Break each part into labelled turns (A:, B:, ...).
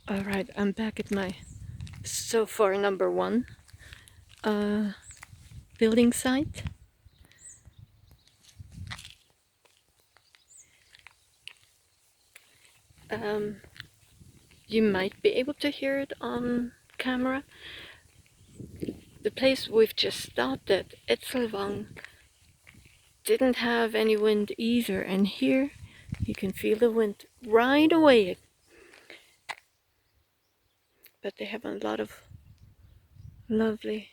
A: Alright, I'm back at my so far number one building site. You might be able to hear it on camera. The place we've just stopped at, Etzelwang, didn't have any wind either, and here you can feel the wind right away. But they have a lot of lovely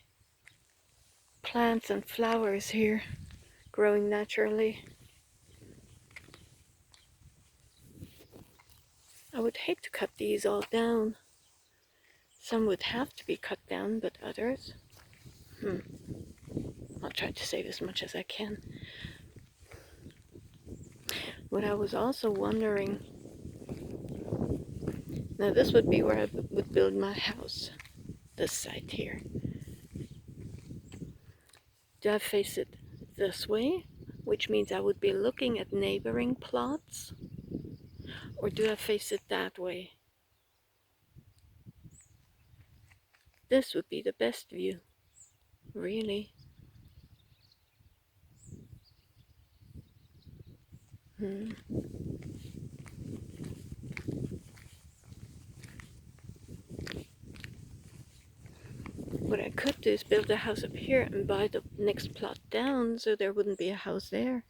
A: plants and flowers here growing naturally. I would hate to cut these all down. Some would have to be cut down, but others, I'll try to save as much as I can. What I was also wondering, now this would be where I would build my house, this site here. Do I face it this way, which means I would be looking at neighboring plots? Or do I face it that way? This would be the best view, really. What I could do is build a house up here and buy the next plot down so there wouldn't be a house there.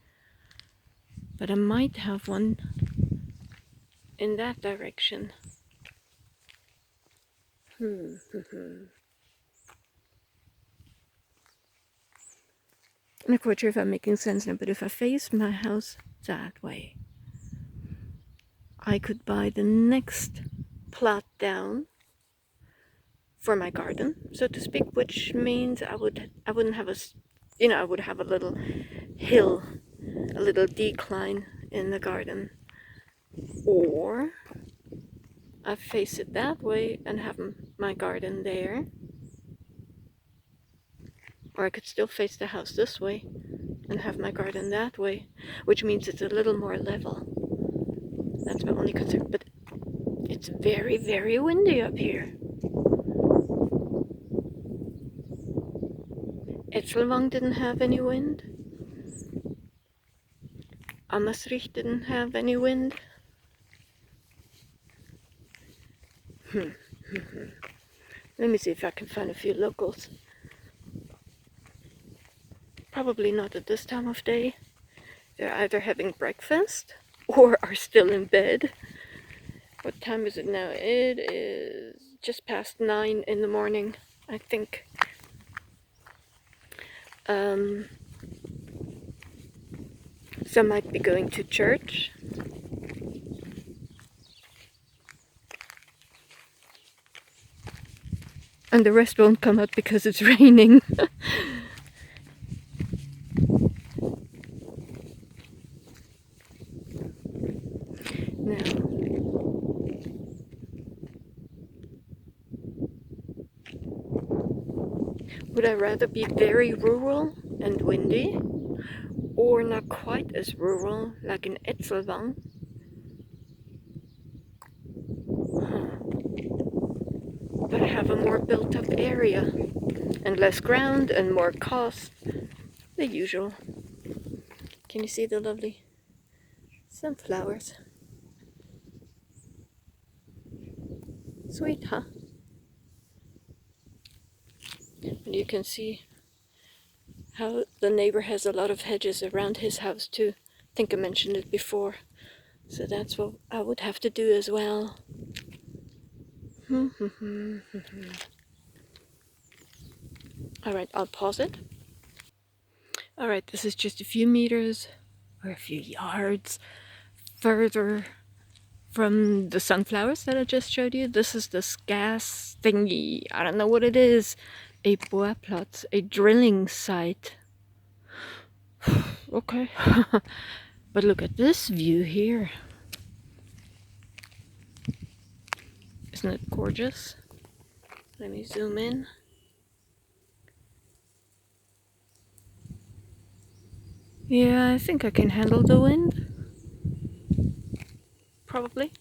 A: But I might have one in that direction. I'm not quite sure if I'm making sense now, but if I face my house that way, I could buy the next plot down for my garden, so to speak, which means I wouldn't have I would have a little hill, a little decline in the garden. Or I face it that way and have my garden there. Or I could still face the house this way and have my garden that way, which means it's a little more level. That's my only concern, but it's very, very windy up here. Etzelwang didn't have any wind. Amasrich didn't have any wind. Let me see if I can find a few locals. Probably not at this time of day. They're either having breakfast or are still in bed. What time is it now? It is just past 9 in the morning, I think. Some might be going to church. And the rest won't come out because it's raining. Now, would I rather be very rural and windy, or not quite as rural, like in Etzelwang? But have a more built-up area, and less ground, and more cost. The usual. Can you see the lovely sunflowers? Sweet, huh? And you can see how the neighbor has a lot of hedges around his house too. I think I mentioned it before. So that's what I would have to do as well. Alright, I'll pause it. Alright, this is just a few meters or a few yards further from the sunflowers that I just showed you. This is this gas thingy. I don't know what it is. A Pruppach, a drilling site. Okay. But look at this view here. Isn't it gorgeous? Let me zoom in. Yeah, I think I can handle the wind. Probably.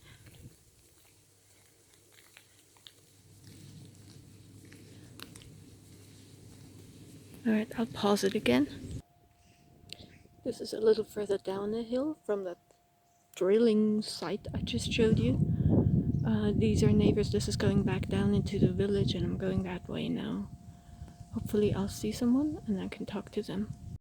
A: Alright, I'll pause it again. This is a little further down the hill from that drilling site I just showed you. These are neighbors. This is going back down into the village, and I'm going that way now. Hopefully I'll see someone and I can talk to them.